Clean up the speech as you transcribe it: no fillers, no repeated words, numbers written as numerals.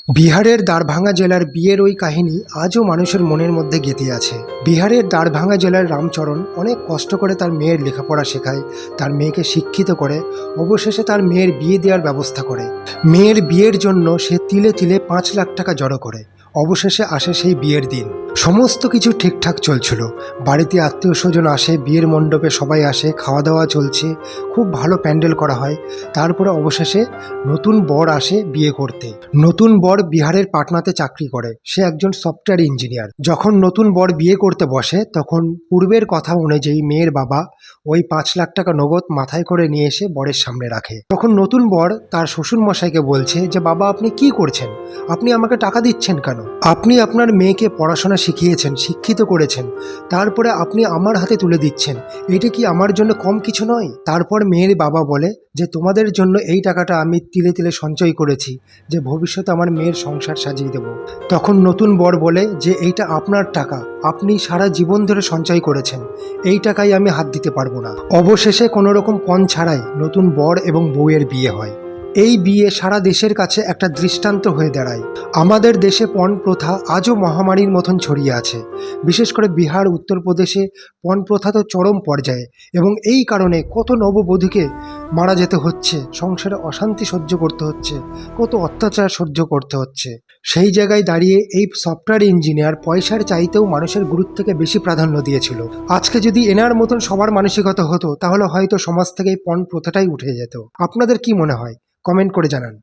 বিহারের দ্বারভাঙা জেলার বিয়ের ওই কাহিনী আজও মানুষের মনের মধ্যে গেঁথে আছে। বিহারের দ্বারভাঙা জেলার রামচরণ অনেক কষ্ট করে তার মেয়ের লেখাপড়া শেখায়, তার মেয়েকে শিক্ষিত করে, অবশেষে তার মেয়ের বিয়ে দেওয়ার ব্যবস্থা করে। মেয়ের বিয়ের জন্য সে তিলে তিলে 5 লাখ টাকা জড়ো করে। অবশেষে আসে সেই বিয়ের দিন। সমস্ত কিছু ঠিকঠাক চলছিল। বাড়িতে আত্মীয় স্বজন আসে, বিয়ের মণ্ডপে সবাই আসে, খাওয়া দাওয়া চলছে, খুব ভালো প্যান্ডেল করা হয়। তারপরে অবশেষে নতুন বর আসে বিয়ে করতে। নতুন বর বিহারের পাটনাতে চাকরি করে, সে একজন সফটওয়্যার ইঞ্জিনিয়ার। যখন নতুন বর বিয়ে করতে বসে তখন পূর্বের কথা অনুযায়ী মেয়ের বাবা ওই 5 লাখ টাকা নগদ মাথায় করে নিয়ে এসে বরের সামনে রাখে। তখন নতুন বর তার শ্বশুর মশাইকে বলছে যে বাবা, আপনি কি করছেন? আপনি আমাকে টাকা দিচ্ছেন কেন? আপনি আপনার মেয়েকে পড়াশোনা শিখিয়েছেন, শিক্ষিত করেছেন, তারপরে আপনি আমার হাতে তুলে দিচ্ছেন। এটা কি আমার জন্য কম কিছু নয়? তারপর মেয়ের বাবা বলে যে তোমাদের জন্য এই টাকাটা আমি তিলে তিলে সঞ্চয় করেছি, যে ভবিষ্যতে আমার মেয়ের সংসার সাজিয়ে দেব। তখন নতুন বর বলে যে এইটা আপনার টাকা, আপনি সারা জীবন ধরে সঞ্চয় করেছেন, এই টাকায় আমি হাত দিতে পারবো না। অবশেষে কোনো রকম পণ ছাড়াই নতুন বর এবং বউয়ের বিয়ে হয়। এই বিয়ে সারা দেশের কাছে একটা দৃষ্টান্ত হয়ে দাঁড়ায়। আমাদের দেশে পণ প্রথা আজও মহামারীর মতন ছড়িয়ে আছে। বিশেষ করে বিহার, উত্তরপ্রদেশে পণ প্রথা তো চরম পর্যায়ে, এবং এই কারণে কত নববধূকে মারা যেতে হচ্ছে, সংসারে অশান্তি সহ্য করতে হচ্ছে, কত অত্যাচার সহ্য করতে হচ্ছে। সেই জায়গায় দাঁড়িয়ে এই সফটওয়্যার ইঞ্জিনিয়ার পয়সার চাইতেও মানুষের গুরুত্বকে বেশি প্রাধান্য দিয়েছিল। আজকে যদি এনার মতন সবার মানসিকতা হতো তাহলে হয়তো সমাজ থেকে এই পণ প্রথাটাই উঠে যেত। আপনাদের কি মনে হয়? কমেন্ট করে জানান।